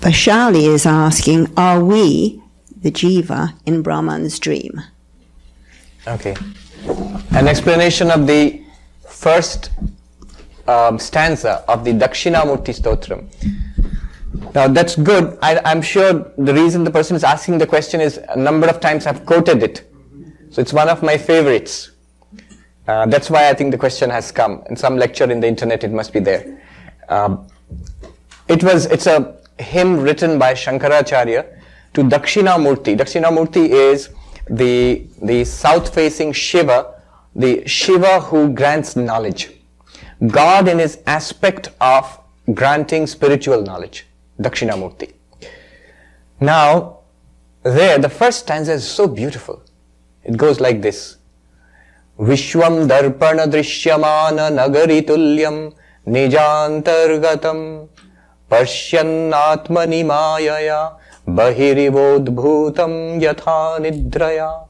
Vashali is asking, are we, the jiva, in Brahman's dream? Okay. An explanation of the first stanza of the Dakshinamurti Stotram. Now that's good. I'm sure the reason the person is asking the question is a number of times I've quoted it. So it's one of my favorites. That's why I think the question has come. In some lecture in the internet it must be there. It's a hymn written by Shankaracharya to Dakshinamurti. Dakshinamurti is the south-facing Shiva, the Shiva who grants knowledge. God in his aspect of granting spiritual knowledge. Dakshinamurti. Now, there, the first stanza is so beautiful. It goes like this. Vishwam darpana drishyamana nagari tulyam nijantargatam pashyan atmani mayaya bahirivodbhutam yatha nidraya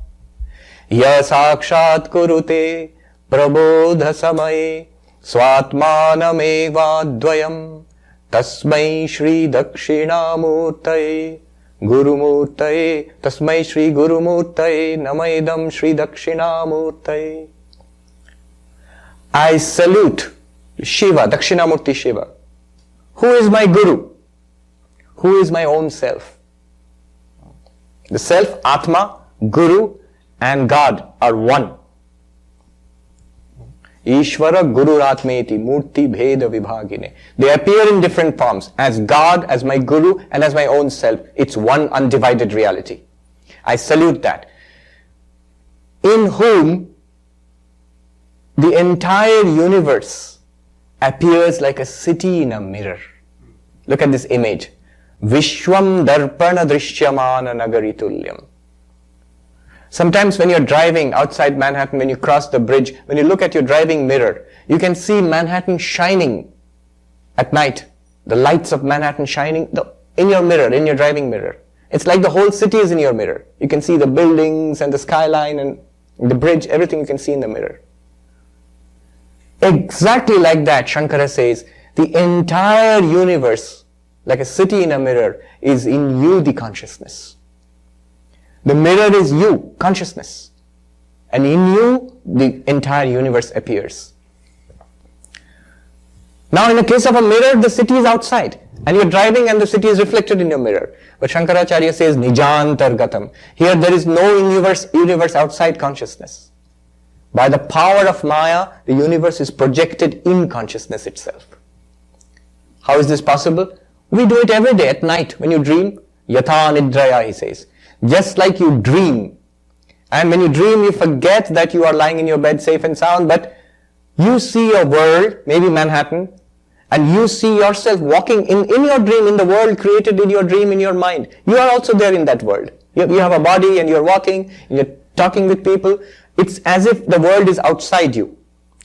ya sakshat kurute prabodha samaye swatmanamevadvayam tasmai shri dakshinamurtaye gurumurtaye tasmai shri gurumurtaye namaidam shri dakshinamurtaye. I salute Shiva, Dakshinamurti Shiva. Who is my guru? Who is my own self? The self, Atma, Guru and God are one. Ishvara Guru Atmeti Murti Bheda Vibhagine. They appear in different forms as God, as my Guru and as my own self. It's one undivided reality. I salute that. In whom the entire universe appears like a city in a mirror. Look at this image. Vishwam Darpana Drishyamana Nagari Tulyam. Sometimes when you're driving outside Manhattan, when you cross the bridge, when you look at your driving mirror, you can see Manhattan shining at night. The lights of Manhattan shining in your mirror, in your driving mirror. It's like the whole city is in your mirror. You can see the buildings and the skyline and the bridge, everything you can see in the mirror. Exactly like that, Shankara says, the entire universe, like a city in a mirror, is in you, the consciousness. The mirror is you, consciousness. And in you, the entire universe appears. Now in the case of a mirror, the city is outside. And you're driving and the city is reflected in your mirror. But Shankaracharya says, Nijantargatam. Here there is no universe outside consciousness. By the power of Maya, the universe is projected in consciousness itself. How is this possible? We do it every day at night when you dream. Yatha nidraya, he says. Just like you dream. And when you dream, you forget that you are lying in your bed safe and sound, but you see your world, maybe Manhattan, and you see yourself walking in your dream, in the world created in your dream, in your mind. You are also there in that world. You have a body and you're walking, and you're talking with people. It's as if the world is outside you.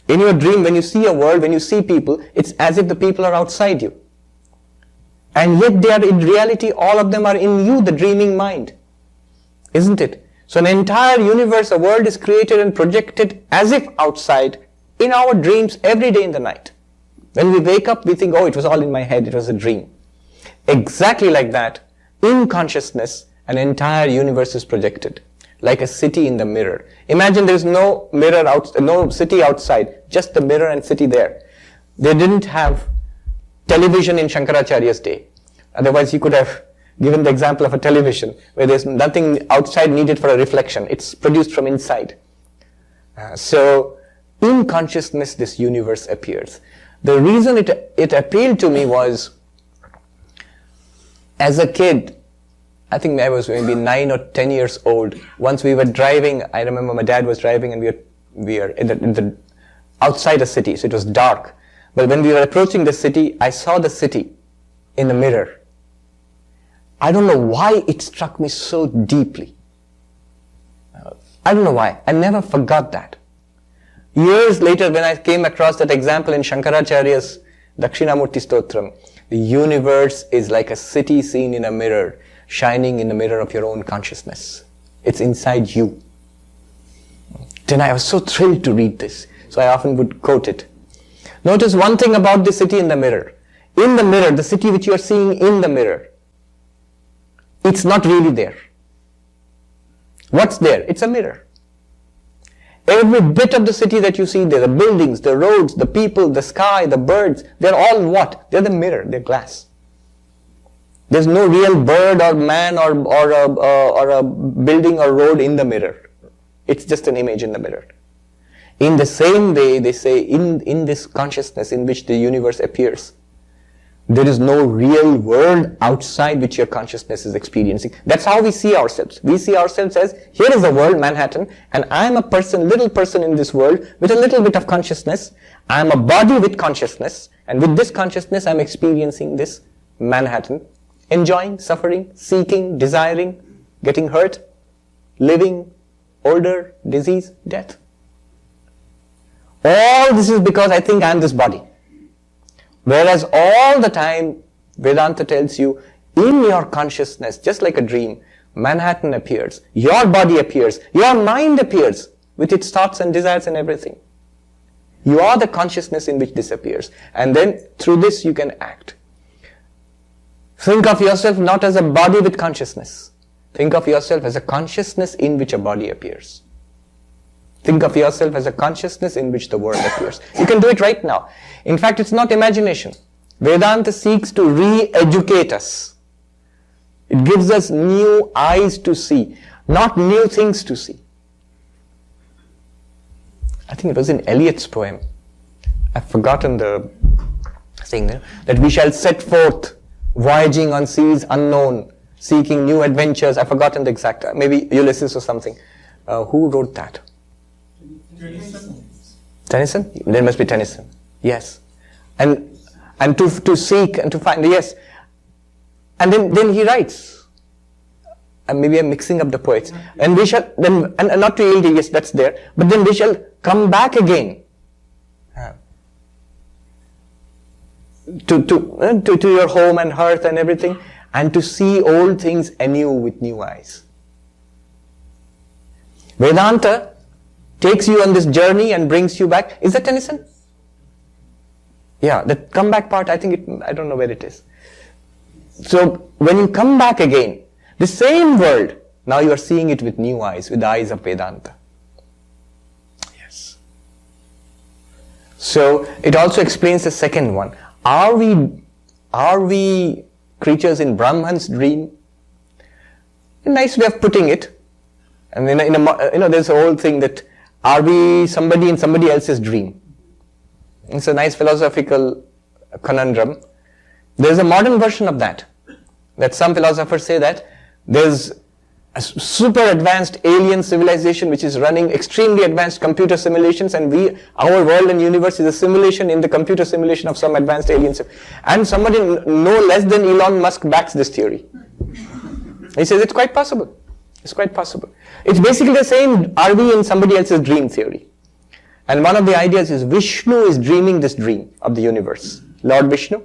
In your dream, when you see a world, when you see people, it's as if the people are outside you. And yet they are in reality, all of them are in you, the dreaming mind. Isn't it? So an entire universe, a world is created and projected as if outside in our dreams every day in the night. When we wake up, we think, oh, it was all in my head, it was a dream. Exactly like that, in consciousness, an entire universe is projected, like a city in the mirror. Imagine there is no mirror no city outside, just the mirror and city there. They didn't have television in Shankaracharya's day. Otherwise, he could have given the example of a television where there's nothing outside needed for a reflection. It's produced from inside. So, in consciousness, this universe appears. The reason it appealed to me was, as a kid, I think I was maybe 9 or 10 years old. Once we were driving, I remember my dad was driving and we were in the outside a city, so it was dark. But when we were approaching the city, I saw the city in the mirror. I don't know why it struck me so deeply. I don't know why. I never forgot that. Years later, when I came across that example in Shankaracharya's Dakshinamurti Stotram, the universe is like a city seen in a mirror, shining in the mirror of your own consciousness. It's inside you. Then I was so thrilled to read this, so I often would quote it. Notice one thing about the city in the mirror. In the mirror, the city which you are seeing in the mirror, it's not really there. What's there? It's a mirror. Every bit of the city that you see there, the buildings, the roads, the people, the sky, the birds, they're all what? They're the mirror, they're glass. There's no real bird or man or a building or road in the mirror. It's just an image in the mirror. In the same way, they say, in this consciousness in which the universe appears, there is no real world outside which your consciousness is experiencing. That's how we see ourselves. We see ourselves as, here is the world, Manhattan, and I'm a person, little person in this world with a little bit of consciousness. I'm a body with consciousness, and with this consciousness I'm experiencing this Manhattan, enjoying, suffering, seeking, desiring, getting hurt, living, older, disease, death. All this is because I think I'm this body. Whereas all the time, Vedanta tells you, in your consciousness, just like a dream, Manhattan appears, your body appears, your mind appears with its thoughts and desires and everything. You are the consciousness in which this appears. And then through this you can act. Think of yourself not as a body with consciousness. Think of yourself as a consciousness in which a body appears. Think of yourself as a consciousness in which the world appears. You can do it right now. In fact, it's not imagination. Vedanta seeks to re-educate us. It gives us new eyes to see, not new things to see. I think it was in Eliot's poem. I've forgotten the thing there. That we shall set forth, voyaging on seas unknown, seeking new adventures. I've forgotten the exact, maybe Ulysses or something. Who wrote that? Tennyson? There must be Tennyson. Yes. And to seek and to find, yes. And then he writes. And maybe I'm mixing up the poets. And we shall, then, and not to yield, yes, that's there. But then we shall come back again. To your home and hearth and everything. And to see old things anew with new eyes. Vedanta takes you on this journey and brings you back. Is that Tennyson? Yeah, the comeback part, I don't know where it is. So, when you come back again, the same world, now you are seeing it with new eyes, with the eyes of Vedanta. Yes. So, it also explains the second one. Are we creatures in Brahman's dream? A nice way of putting it. And there's a whole thing that, are we somebody in somebody else's dream? It's a nice philosophical conundrum. There's a modern version of that some philosophers say that there's a super advanced alien civilization which is running extremely advanced computer simulations, and our world and universe is a simulation in the computer simulation of some advanced alien civilization. And somebody no less than Elon Musk backs this theory. He says it's quite possible. It's quite possible. It's basically the same, are we in somebody else's dream theory? And one of the ideas is Vishnu is dreaming this dream of the universe. Lord Vishnu.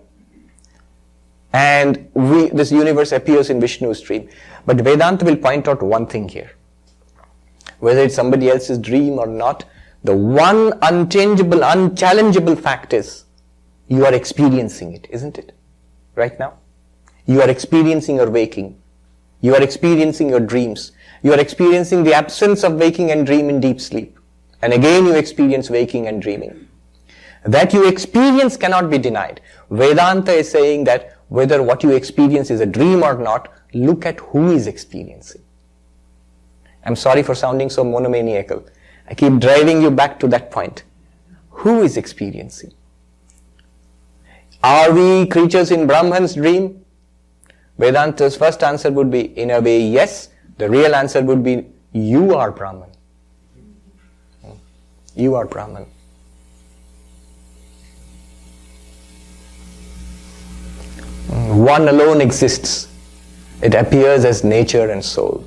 And this universe appears in Vishnu's dream. But Vedanta will point out one thing here. Whether it's somebody else's dream or not, the one unchangeable, unchallengeable fact is, you are experiencing it, isn't it? Right now? You are experiencing your waking. You are experiencing your dreams. You are experiencing the absence of waking and dream in deep sleep. And again you experience waking and dreaming. That you experience cannot be denied. Vedanta is saying that whether what you experience is a dream or not, look at who is experiencing. I'm sorry for sounding so monomaniacal. I keep driving you back to that point. Who is experiencing? Are we creatures in Brahman's dream? Vedanta's first answer would be, in a way, yes. The real answer would be, you are Brahman. You are Brahman. One alone exists. It appears as nature and soul.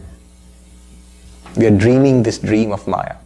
We are dreaming this dream of Maya.